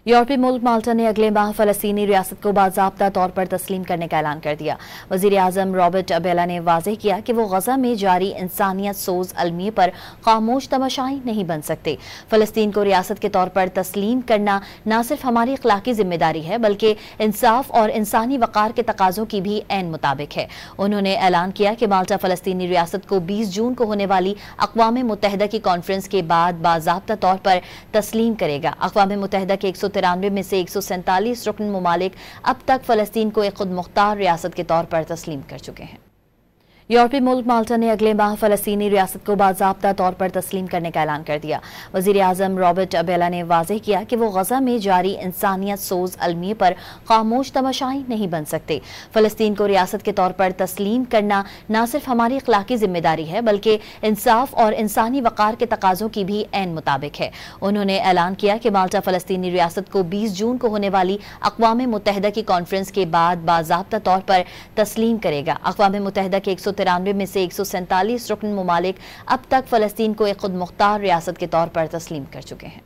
यूरोपीय मुल्क माल्टा ने अगले माह फलस्तीनी रियासत को बाज़ाब्ता तौर पर तस्लीम करने का ऐलान कर दिया। वज़ीर आज़म रॉबर्ट अबेला ने वाज़ेह किया कि वो गजा में जारी इंसानियत सोज अलमिये पर खामोश तमाशाई नहीं बन सकते। फलस्तीन को रियासत के तौर पर तस्लीम करना न सिर्फ हमारी अखलाकी जिम्मेदारी है बल्कि इंसाफ और इंसानी वक़ार के तकाज़ों की भी ऐन मुताबिक है। उन्होंने ऐलान किया कि माल्टा फलस्तीनी रियासत को 20 जून को होने वाली अक़वाम मुत्तहिदा की कॉन्फ्रेंस के बाद बाज़ाब्ता तौर पर तस्लीम करेगा। अक़वाम मुत्तहिदा के 193 में से 147 रुकन ममालिक अब तक फलस्तीन को एक खुद मुख्तार रियासत के तौर पर तस्लीम कर चुके हैं। यूरोपीय मुल्क माल्टा ने अगले माह फलस्तीनी रियासत को बाज़ाब्ता तौर पर तस्लीम करने का ऐलान कर दिया। वज़ीर आज़म रॉबर्ट अबेला ने वाज़ेह किया कि वो गजा में जारी इंसानियत सोज अलमिये पर खामोश तमाशाई नहीं बन सकते। फलस्तीन को रियासत के तौर पर तस्लीम करना न सिर्फ हमारी अखलाकी जिम्मेदारी है बल्कि इंसाफ और इंसानी वक़ार के तकाज़ों की भी ऐन मुताबिक है। उन्होंने ऐलान किया कि माल्टा फलस्तीनी रियासत को 20 जून को होने वाली अक़वाम मुत्तहिदा की कॉन्फ्रेंस के बाद बाज़ाब्ता तौर पर तस्लीम करेगा। अक़वाम मुत्तहिदा के 193 में से 147 रुकन ममालिक अब तक फलस्तीन को एक खुद मुख्तार रियासत के तौर पर तस्लीम कर चुके हैं।